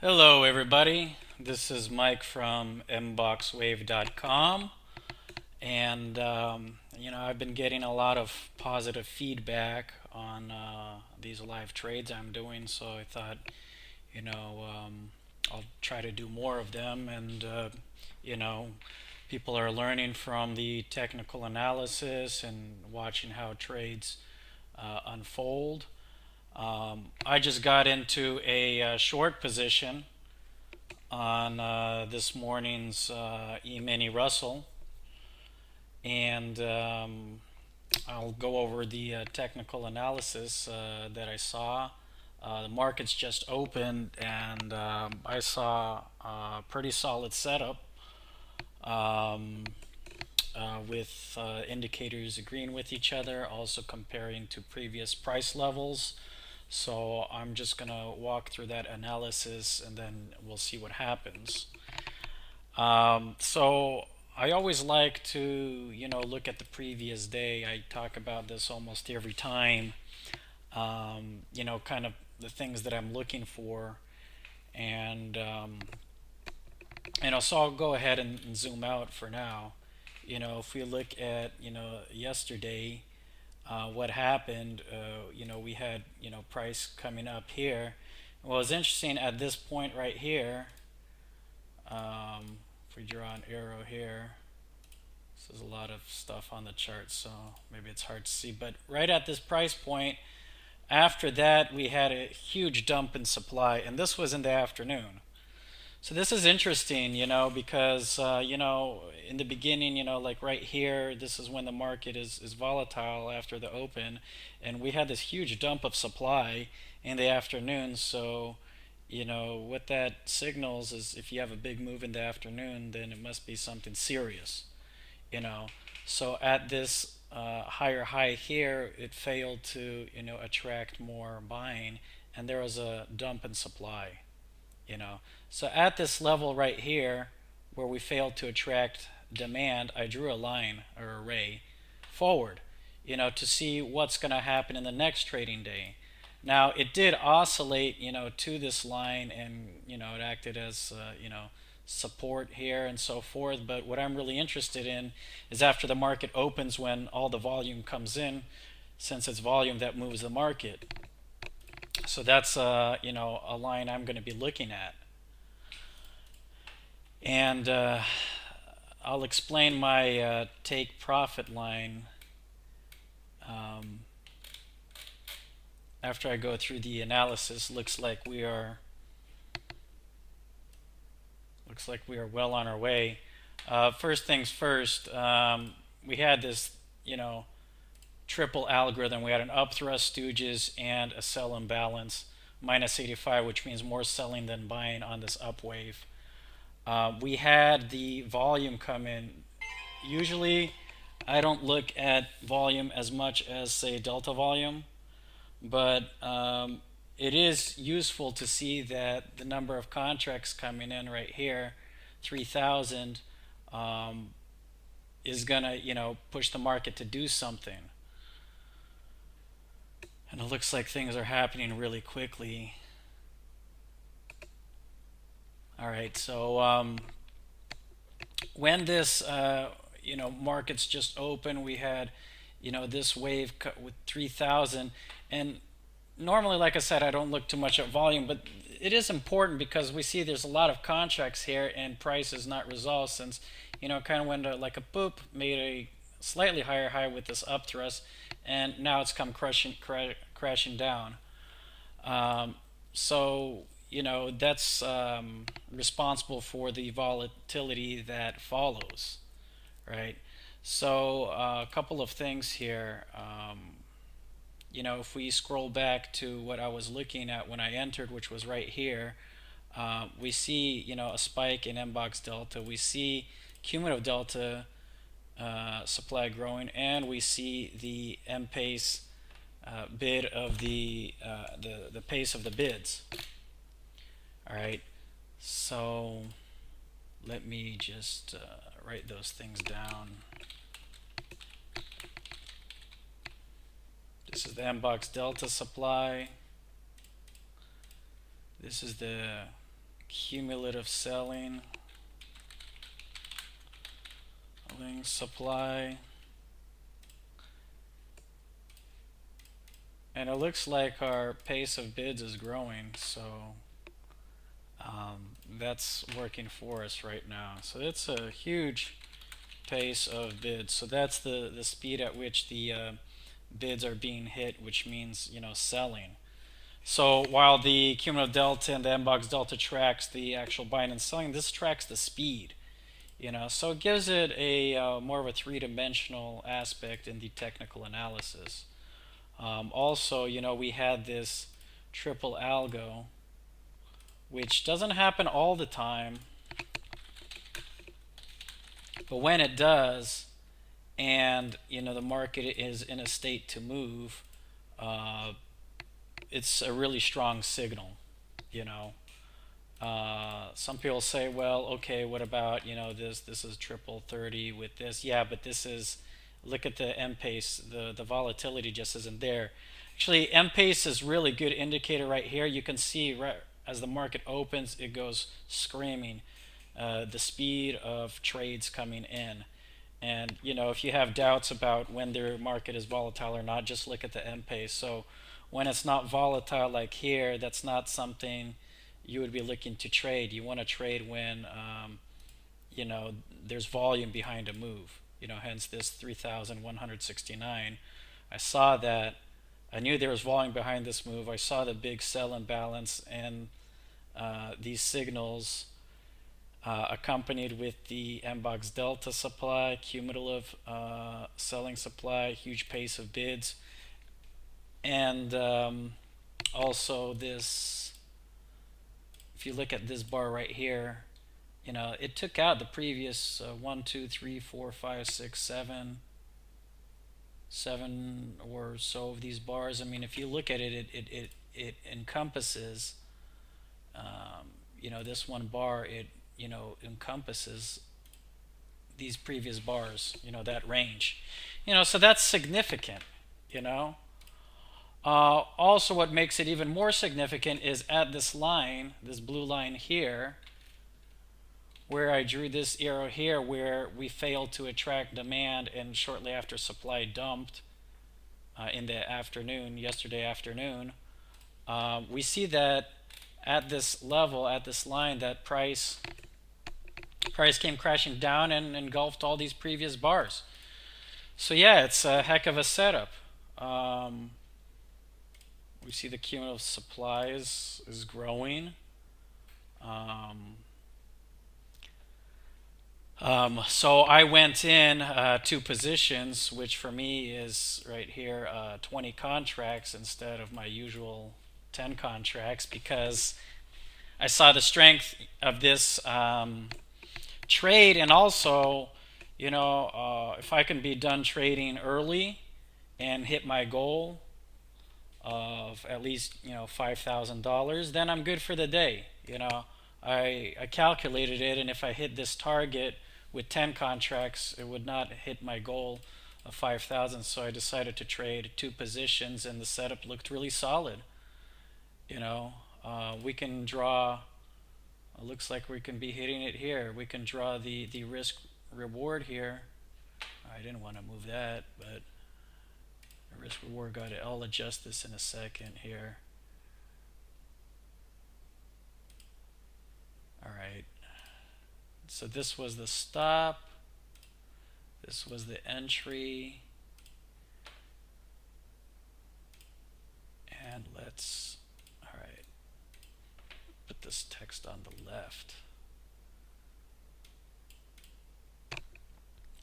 Hello everybody, this is Mike from MBoxWave.com, and I've been getting a lot of positive feedback on these live trades I'm doing, so I thought I'll try to do more of them. And you know people are learning from the technical analysis and watching how trades unfold. I just got into a short position on this morning's Emini Russell, and I'll go over the technical analysis that I saw. The markets just opened, and I saw a pretty solid setup um, with indicators agreeing with each other, also comparing to previous price levels. So I'm just gonna walk through that analysis and then we'll see what happens. So I always like to, look at the previous day. I talk about this almost every time. Kind of the things that I'm looking for, and so I'll go ahead and zoom out for now. If we look at yesterday, what happened, we had price coming up here. Well, it's interesting at this point right here. If we draw an arrow here, this is a lot of stuff on the chart, so maybe it's hard to see. But right at this price point, after that, we had a huge dump in supply, and this was in the afternoon. So this is interesting, because in the beginning, like right here, this is when the market is volatile after the open, and we had this huge dump of supply in the afternoon. So, what that signals is if you have a big move in the afternoon, then it must be something serious, you know. So at this higher high here, it failed to, attract more buying, and there was a dump in supply. So at this level right here, where we failed to attract demand, I drew a line or a ray forward, to see what's going to happen in the next trading day. Now it did oscillate, to this line, and it acted as support here and so forth. But what I'm really interested in is after the market opens, when all the volume comes in, since it's volume that moves the market. So that's a line I'm going to be looking at, and I'll explain my take profit line after I go through the analysis. Looks like we are well on our way. First things first, we had this triple algorithm. We had an up thrust stooges and a sell imbalance, minus 85, which means more selling than buying on this up wave. We had the volume come in. Usually I don't look at volume as much as, say, delta volume, but it is useful to see that the number of contracts coming in right here, 3,000, is gonna push the market to do something. And it looks like things are happening really quickly. All right, so when this markets just open, we had this wave with 3,000, and normally, like I said, I don't look too much at volume, but it is important because we see there's a lot of contracts here and price is not resolved, since kind of went like a boop, made a slightly higher high with this up thrust, and now it's come crashing down. So that's responsible for the volatility that follows, right? So a couple of things here. If we scroll back to what I was looking at when I entered, which was right here, we see a spike in MBox delta. We see cumulative delta supply growing, and we see the M pace bid of the pace of the bids. All right, so let me just write those things down. This is the MBox delta supply. This is the cumulative selling, supply, and it looks like our pace of bids is growing, so that's working for us right now. So it's a huge pace of bids. So that's the speed at which the bids are being hit, which means, you know, selling. So while the cumulative delta and the MBox delta tracks the actual buying and selling, this tracks the speed. You know, so it gives it a more of a three-dimensional aspect in the technical analysis. Also, you know, we had this triple algo, which doesn't happen all the time, but when it does, and you know the market is in a state to move, it's a really strong signal. You know, some people say, well, okay, what about, you know, this is triple 30 with this? Yeah, but this is, look at the M pace, the volatility just isn't there. Actually, M pace is really good indicator right here. You can see right as the market opens, it goes screaming. The speed of trades coming in. And you know, if you have doubts about when their market is volatile or not, just look at the M pace. So when it's not volatile like here, that's not something you would be looking to trade. You want to trade when you know, there's volume behind a move. You know, hence this 3,169. I saw that. I knew there was volume behind this move. I saw the big sell imbalance and these signals accompanied with the MBox delta supply, cumulative selling supply, huge pace of bids, and also this, if you look at this bar right here, you know, it took out the previous 1, 2, 3, 4, 5, 6, 7 or so of these bars. I mean, if you look at it, it encompasses, you know, this one bar, it, you know, encompasses these previous bars, you know, that range. You know, so that's significant, you know. Also, what makes it even more significant is at this line, this blue line here, where I drew this arrow here, where we failed to attract demand and shortly after supply dumped in the afternoon, yesterday afternoon. We see that at this level, at this line, that price came crashing down and engulfed all these previous bars. So yeah, it's a heck of a setup. We see the cumulative supply is growing. So I went in 2 positions, which for me is right here 20 contracts instead of my usual 10 contracts, because I saw the strength of this trade, and also, you know, if I can be done trading early and hit my goal of at least, you know, $5,000, then I'm good for the day. You know, I calculated it, and if I hit this target with 10 contracts, it would not hit my goal of 5,000. So I decided to trade 2 positions, and the setup looked really solid. You know, we can draw. It looks like we can be hitting it here. We can draw the risk reward here. I didn't want to move that, but the risk reward got it. I'll adjust this in a second here. All right. So this was the stop. This was the entry. And let's, all right, put this text on the left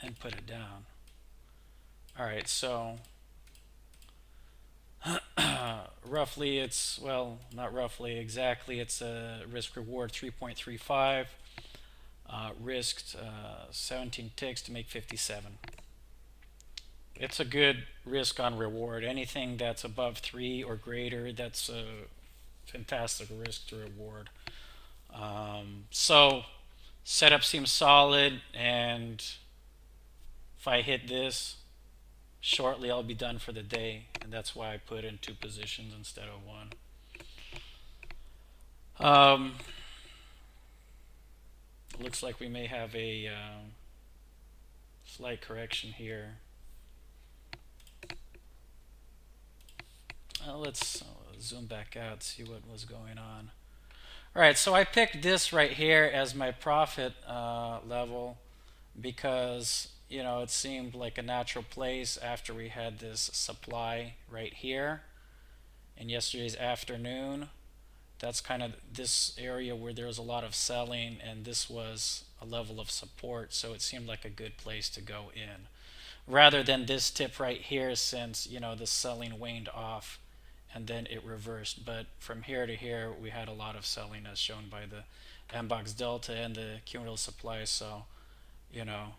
and put it down. All right, so roughly it's, well, not roughly, exactly, it's a risk reward 3.35. Risked 17 ticks to make 57. It's a good risk on reward. Anything that's above 3 or greater, that's a fantastic risk to reward. So setup seems solid, and if I hit this shortly, I'll be done for the day, and that's why I put in 2 positions instead of 1. looks like we may have a slight correction here. Let's zoom back out, see what was going on. All right, so I picked this right here as my profit level because, you know, it seemed like a natural place after we had this supply right here in yesterday's afternoon. That's kind of this area where there was a lot of selling, and this was a level of support, so it seemed like a good place to go in rather than this tip right here, since, you know, the selling waned off and then it reversed. But from here to here we had a lot of selling as shown by the MBox delta and the cumulative supply. So, you know,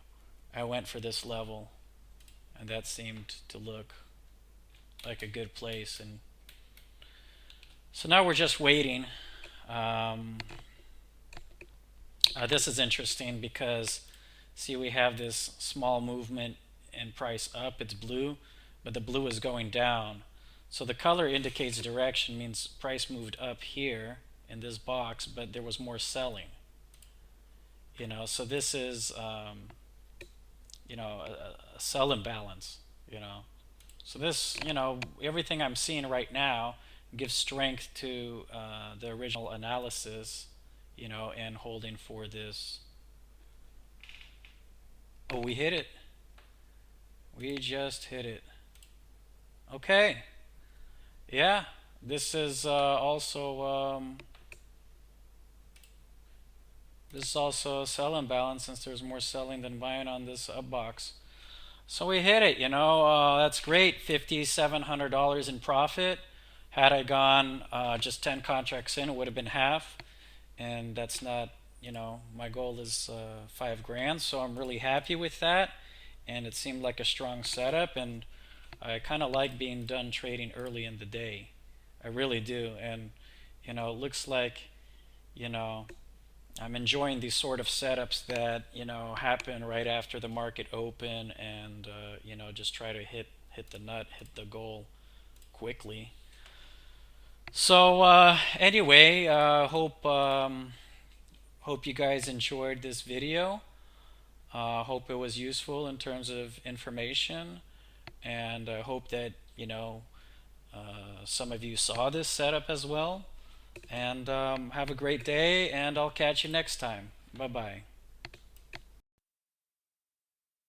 I went for this level and that seemed to look like a good place. And so now we're just waiting. This is interesting because, see, we have this small movement in price up. It's blue, but the blue is going down. So the color indicates direction, means price moved up here in this box, but there was more selling. You know, so this is, you know, a sell imbalance. You know, so this, you know, everything I'm seeing right now gives strength to the original analysis, you know, and holding for this. Oh, we hit it. We just hit it. Okay. Yeah, this is also this is also a sell imbalance, since there's more selling than buying on this up box. So we hit it, you know, that's great. $5,700 in profit. Had I gone just 10 contracts in, it would have been half, and that's not, you know, my goal is $5,000. So I'm really happy with that, and it seemed like a strong setup, and I kind of like being done trading early in the day. I really do. And, you know, it looks like, you know, I'm enjoying these sort of setups that, you know, happen right after the market open, and you know, just try to hit the nut, hit the goal quickly. So anyway, hope you guys enjoyed this video. Hope it was useful in terms of information, and I hope that, you know, some of you saw this setup as well. And have a great day, and I'll catch you next time. Bye bye.